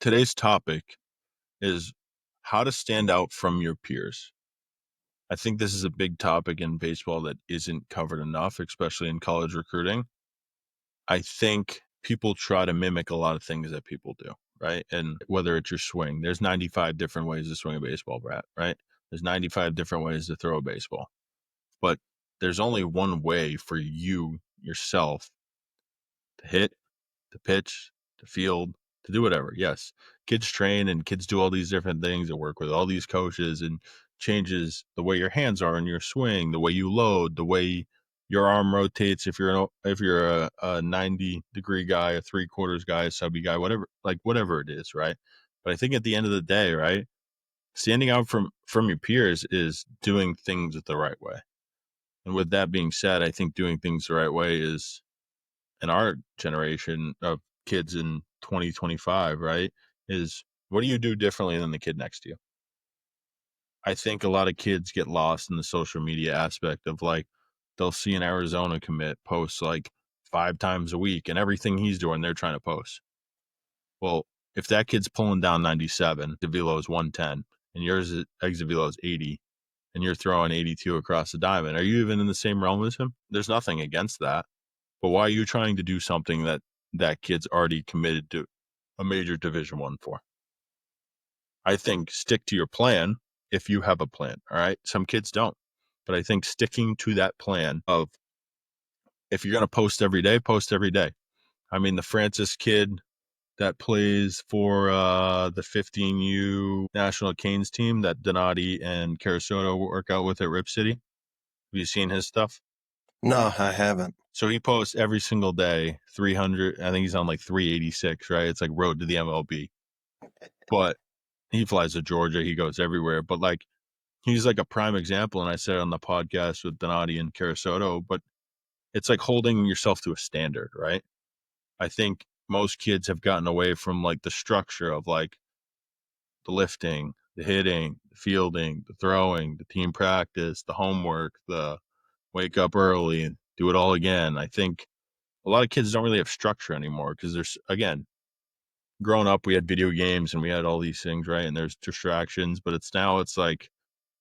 Today's topic is how to stand out from your peers. I think this is a big topic in baseball that isn't covered enough, especially in college recruiting. I think people try to mimic a lot of things that people do, right? And whether it's your swing, there's 95 different ways to swing a baseball bat, right? There's 95 different ways to throw a baseball, but there's only one way for you yourself to hit, to pitch, to field, to do whatever. Yes, kids train and kids do all these different things and work with all these coaches and changes the way your hands are in your swing, the way you load, the way your arm rotates. If you're a 90-degree guy, a 3/4 guy, a subby guy, whatever it is, right? But I think at the end of the day, right, standing out from your peers is doing things the right way. And with that being said, I think doing things the right way is in our generation of kids in 2025, right, is what do you do differently than the kid next to you? I think a lot of kids get lost in the social media aspect of like they'll see an Arizona commit post like 5 times a week and everything he's doing, they're trying to post. Well, if that kid's pulling down 97, the velo is 110, and yours exit velo is 80, and you're throwing 82 across the diamond, are you even in the same realm as him? There's nothing against that. But why are you trying to do something that kid's already committed to a major Division I for? I think stick to your plan if you have a plan, all right? Some kids don't. But I think sticking to that plan of if you're going to post every day, post every day. I mean, the Francis kid that plays for the 15U National Canes team that Donati and Carasoto work out with at Rip City. Have you seen his stuff? No, I haven't. So he posts every single day, 300. I think he's on like 386, right? It's like road to the MLB. But he flies to Georgia. He goes everywhere. But like, he's like a prime example. And I said on the podcast with Donati and Carasoto, but it's like holding yourself to a standard, right? I think most kids have gotten away from like the structure of like the lifting, the hitting, the fielding, the throwing, the team practice, the homework, the wake up early and do it all again. I think a lot of kids don't really have structure anymore because there's, again, growing up, we had video games and we had all these things, right? And there's distractions, but it's like,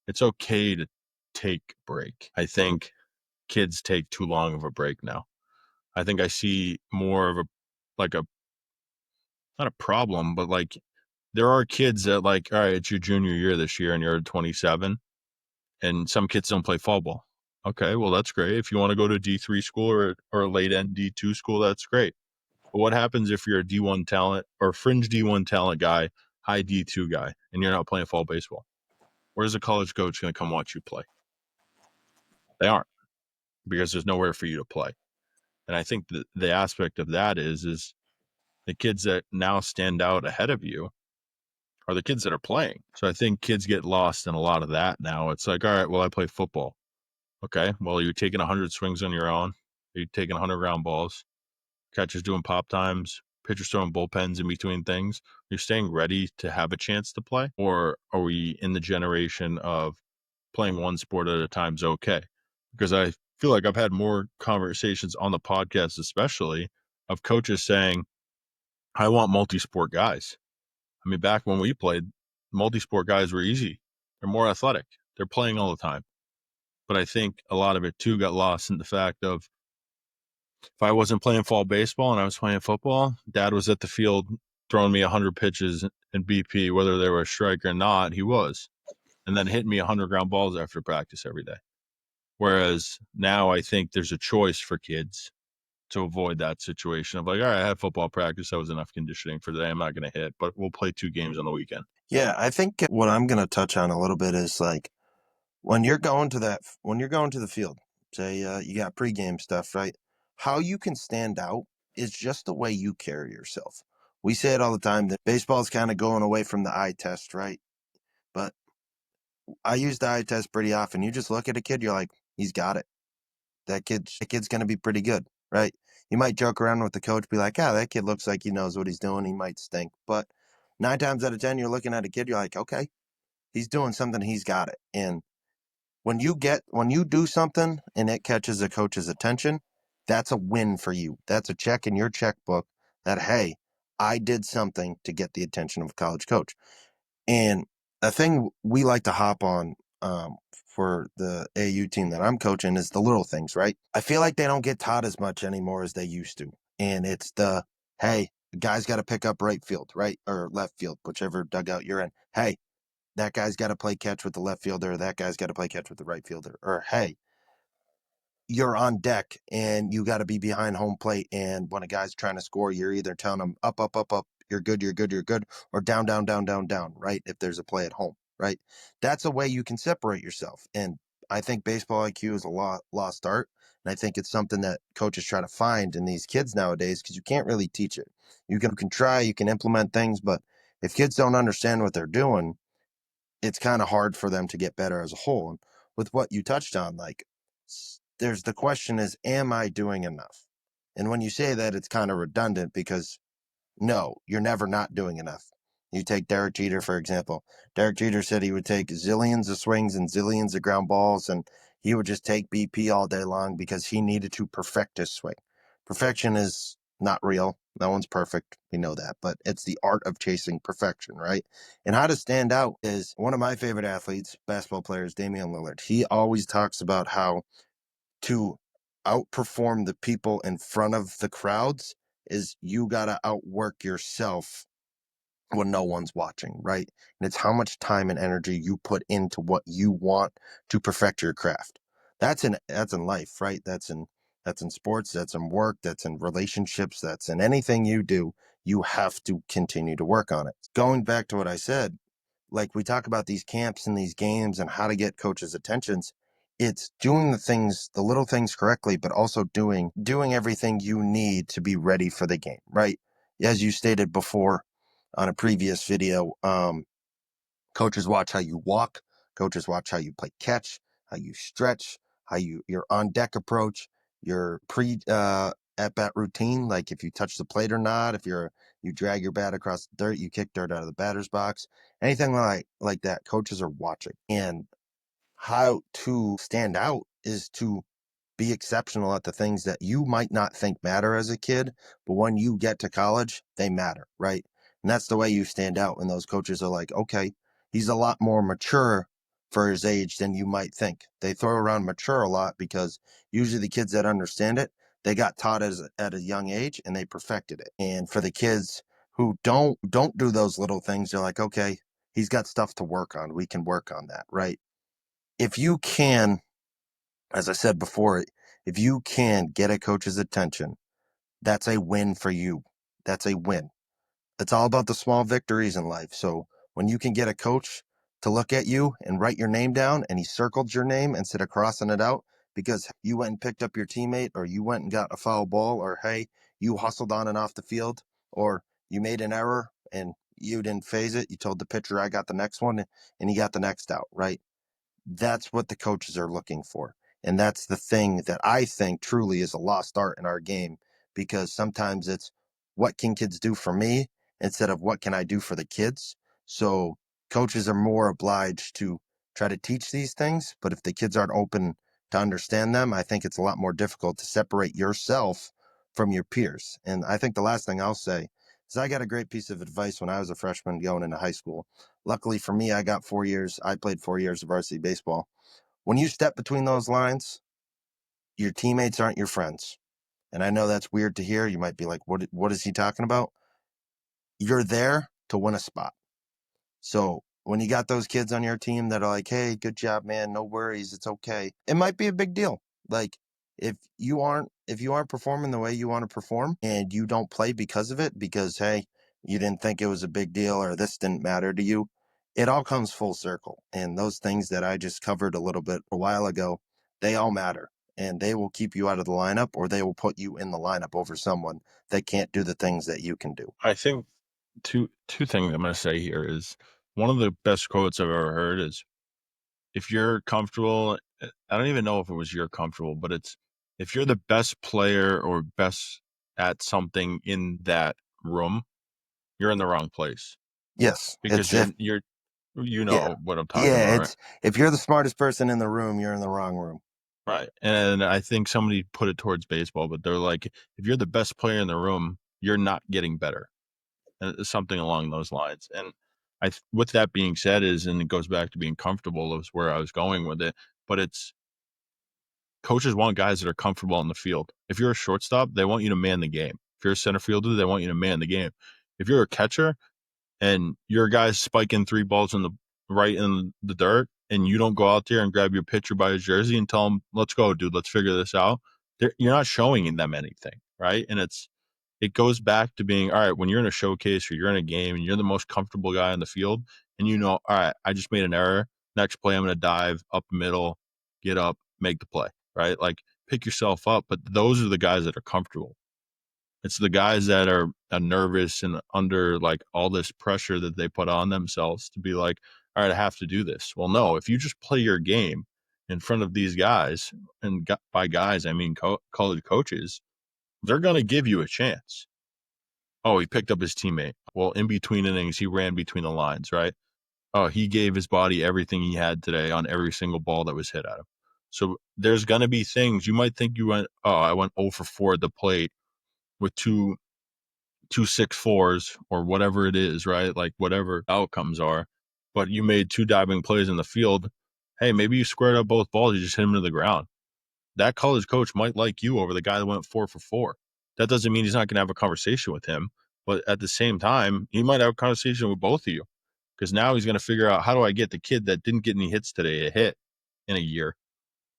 it's okay to take a break. I think kids take too long of a break now. I think I see more of like a, not a problem, but like there are kids that like, all right, it's your junior year this year and you're 27 and some kids don't play fall ball. Okay, well, that's great. If you want to go to D3 school or a late end D2 school, that's great. But what happens if you're a D1 talent or fringe D1 talent guy, high D2 guy, and you're not playing fall baseball? Where's a college coach going to come watch you play? They aren't, because there's nowhere for you to play. And I think the aspect of that is the kids that now stand out ahead of you are the kids that are playing. So I think kids get lost in a lot of that now. It's like, all right, well, I play football. Okay, well, you're taking 100 swings on your own. You're taking 100 ground balls. Catchers doing pop times, pitchers throwing bullpens in between things. You're staying ready to have a chance to play? Or are we in the generation of playing one sport at a time is okay? Because I feel like I've had more conversations on the podcast, especially of coaches saying, I want multi-sport guys. I mean, back when we played, multi-sport guys were easy. They're more athletic. They're playing all the time. But I think a lot of it too got lost in the fact of if I wasn't playing fall baseball and I was playing football, dad was at the field throwing me 100 pitches in BP, whether they were a strike or not, he was. And then hitting me 100 ground balls after practice every day. Whereas now I think there's a choice for kids to avoid that situation of like, all right, I had football practice. That was enough conditioning for the day. I'm not going to hit, but we'll play 2 games on the weekend. Yeah, I think what I'm going to touch on a little bit is like when you're going to the field, say you got pregame stuff, right? How you can stand out is just the way you carry yourself. We say it all the time that baseball's kind of going away from the eye test, right? But I use the eye test pretty often. You just look at a kid, you're like, he's got it. That kid's going to be pretty good, right? You might joke around with the coach, be like, that kid looks like he knows what he's doing. He might stink. But 9 times out of 10, you're looking at a kid, you're like, okay, he's doing something, he's got it. And when you do something and it catches a coach's attention, that's a win for you. That's a check in your checkbook that, hey, I did something to get the attention of a college coach. And a thing we like to hop on for the AU team that I'm coaching is the little things, right? I feel like they don't get taught as much anymore as they used to. And it's the, hey, the guy's got to pick up right field, right? Or left field, whichever dugout you're in. Hey, that guy's got to play catch with the left fielder. That guy's got to play catch with the right fielder. Or, hey, you're on deck and you got to be behind home plate. And when a guy's trying to score, you're either telling him up, up, up, up, you're good, you're good, you're good, or down, down, down, down, down, right? If there's a play at home, right? That's a way you can separate yourself. And I think baseball IQ is a lost art. And I think it's something that coaches try to find in these kids nowadays because you can't really teach it. You can try, you can implement things, but if kids don't understand what they're doing, it's kind of hard for them to get better as a whole. And with what you touched on, like, there's the question is, am I doing enough? And when you say that, it's kind of redundant because no, you're never not doing enough. You take Derek Jeter, for example. Derek Jeter said he would take zillions of swings and zillions of ground balls, and he would just take BP all day long because he needed to perfect his swing. Perfection is not real. No one's perfect. We know that. But it's the art of chasing perfection, right? And how to stand out is one of my favorite athletes, basketball players, Damian Lillard. He always talks about how to outperform the people in front of the crowds is you got to outwork yourself when no one's watching, right? And it's how much time and energy you put into what you want to perfect your craft. That's in life, right? That's in sports, that's in work, that's in relationships, that's in anything you do. You have to continue to work on it. Going back to what I said, like we talk about these camps and these games and how to get coaches' attentions. It's doing the things, the little things correctly, but also doing everything you need to be ready for the game, right? As you stated before on a previous video, coaches watch how you walk, coaches watch how you play catch, how you stretch, how your on deck approach, your pre at bat routine, like if you touch the plate or not, if you drag your bat across the dirt, you kick dirt out of the batter's box, anything like that. Coaches are watching, and how to stand out is to be exceptional at the things that you might not think matter as a kid, but when you get to college, they matter, right? And that's the way you stand out. And those coaches are like, okay, he's a lot more mature for his age than you might think. They throw around mature a lot because usually the kids that understand it, they got taught at a young age and they perfected it. And for the kids who don't do those little things, they're like, okay, he's got stuff to work on. We can work on that, right? If you can, as I said before, if you can get a coach's attention, that's a win for you. That's a win. It's all about the small victories in life. So when you can get a coach to look at you and write your name down and he circled your name instead of crossing it out because you went and picked up your teammate or you went and got a foul ball or hey, you hustled on and off the field or you made an error and you didn't phase it. You told the pitcher, I got the next one and he got the next out, right? That's what the coaches are looking for. And that's the thing that I think truly is a lost art in our game because sometimes it's what can kids do for me instead of what can I do for the kids. So coaches are more obliged to try to teach these things. But if the kids aren't open to understand them, I think it's a lot more difficult to separate yourself from your peers. And I think the last thing I'll say is I got a great piece of advice when I was a freshman going into high school. Luckily for me, I played 4 years of varsity baseball. When you step between those lines, your teammates aren't your friends. And I know that's weird to hear. You might be like, what is he talking about? You're there to win a spot. So when you got those kids on your team that are like, hey, good job, man, no worries, it's okay. It might be a big deal. Like if you aren't performing the way you want to perform and you don't play because of it, because hey, you didn't think it was a big deal or this didn't matter to you, it all comes full circle. And those things that I just covered a little bit a while ago, they all matter. And they will keep you out of the lineup or they will put you in the lineup over someone that can't do the things that you can do. I think two things I'm going to say here is one of the best quotes I've ever heard is if you're comfortable, I don't even know if it was you're comfortable, but it's if you're the best player or best at something in that room, you're in the wrong place Yes, because it's if you're you yeah. know what I'm talking Yeah, about, right? it's if you're the smartest person in the room, you're in the wrong room. Right. And I think somebody put it towards baseball, but they're like, if you're the best player in the room, you're not getting better. something along those lines. And with that being said, and it goes back to being comfortable, is where I was going with it. But it's coaches want guys that are comfortable on the field. If you're a shortstop, they want you to man the game. If you're a center fielder, they want you to man the game. If you're a catcher and your guy's spiking three balls in the right in the dirt, and you don't go out there and grab your pitcher by his jersey and tell him, "Let's go, dude. Let's figure this out." You're not showing them anything, right? And it goes back to being, all right, when you're in a showcase or you're in a game and you're the most comfortable guy on the field, and all right, I just made an error. Next play, I'm going to dive up middle, get up, make the play, right? Like, pick yourself up. But those are the guys that are comfortable. It's the guys that are nervous and under like all this pressure that they put on themselves to be like, all right, I have to do this. Well, no, if you just play your game in front of these guys, and by guys, I mean college coaches, they're going to give you a chance. Oh, he picked up his teammate. Well, in between innings, he ran between the lines, right? Oh, he gave his body everything he had today on every single ball that was hit at him. So there's going to be things you might think I went 0 for 4 at the plate with two 6-4s or whatever it is, right? Like whatever outcomes are, but you made two diving plays in the field. Hey, maybe you squared up both balls. You just hit them to the ground. That college coach might like you over the guy that went 4 for 4. That doesn't mean he's not going to have a conversation with him, but at the same time, he might have a conversation with both of you, because now he's going to figure out, how do I get the kid that didn't get any hits today a hit in a year?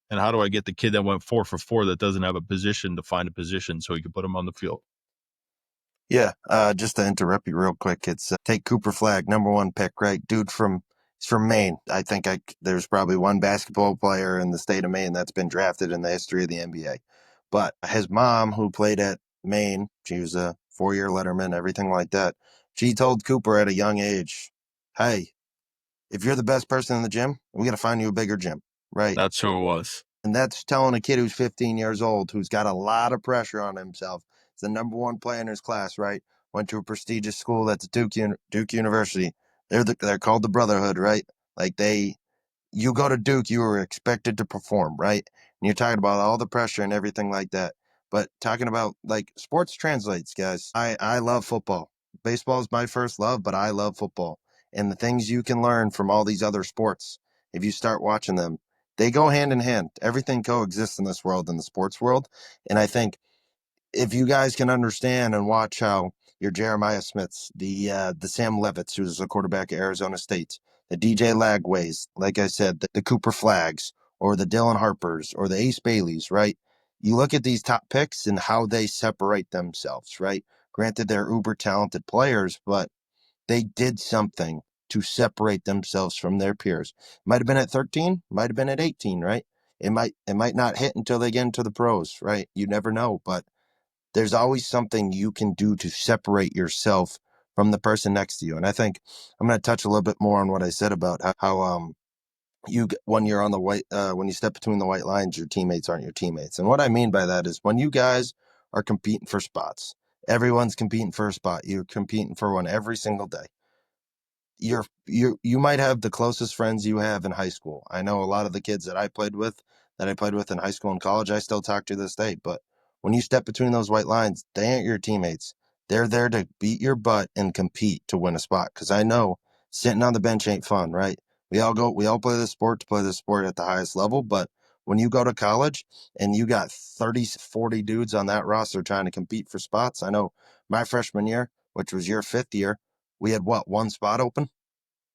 And how do I get the kid that went 4 for 4 that doesn't have a position to find a position so he can put him on the field? Yeah, just to interrupt you real quick, it's take Cooper Flagg, #1 pick, right? Dude he's from Maine. I think there's probably one basketball player in the state of Maine that's been drafted in the history of the NBA. But his mom, who played at Maine, she was a 4-year letterman, everything like that. She told Cooper at a young age, "Hey, if you're the best person in the gym, we got to find you a bigger gym," right? That's who it was. And that's telling a kid who's 15 years old, who's got a lot of pressure on himself. He's the #1 player in his class, right? Went to a prestigious school that's Duke University. They're called the Brotherhood, right? Like you go to Duke, you were expected to perform, right? And you're talking about all the pressure and everything like that. But talking about like sports translates, guys. I love football. Baseball is my first love, but I love football. And the things you can learn from all these other sports, if you start watching them, they go hand in hand. Everything coexists in this world, in the sports world. And I think if you guys can understand and watch how your Jeremiah Smiths, the Sam Levitts, who's a quarterback at Arizona State, the DJ Lagways, like I said, the Cooper Flaggs, or the Dylan Harpers, or the Ace Baileys, right? You look at these top picks and how they separate themselves, right? Granted, they're uber talented players, but they did something to separate themselves from their peers. Might have been at 13, might have been at 18, right? It might not hit until they get into the pros, right? You never know, but there's always something you can do to separate yourself from the person next to you. And I think I'm going to touch a little bit more on what I said about how when you're on the when you step between the white lines, your teammates aren't your teammates. And what I mean by that is when you guys are competing for spots, everyone's competing for a spot. You're competing for one every single day. You might have the closest friends you have in high school. I know a lot of the kids that I played with in high school and college, I still talk to this day. But when you step between those white lines, they ain't your teammates. They're there to beat your butt and compete to win a spot. Because I know sitting on the bench ain't fun, right? We all play this sport to play this sport at the highest level. But when you go to college and you got 30, 40 dudes on that roster trying to compete for spots, I know my freshman year, which was your fifth year, we had one spot open,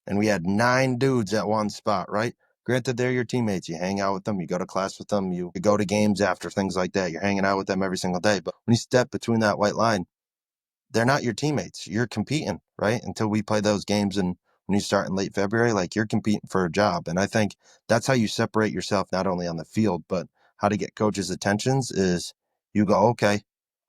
and we had 9 dudes at one spot, right? Granted, they're your teammates. You hang out with them, you go to class with them, you go to games after, things like that. You're hanging out with them every single day. But when you step between that white line, they're not your teammates. You're competing, right? Until we play those games, and when you start in late February, like you're competing for a job. And I think that's how you separate yourself, not only on the field, but how to get coaches' attentions is you go, okay,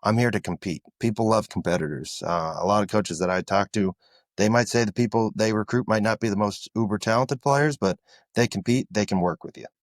I'm here to compete. People love competitors. A lot of coaches that I talk to, they might say the people they recruit might not be the most uber talented players, but they compete, they can work with you.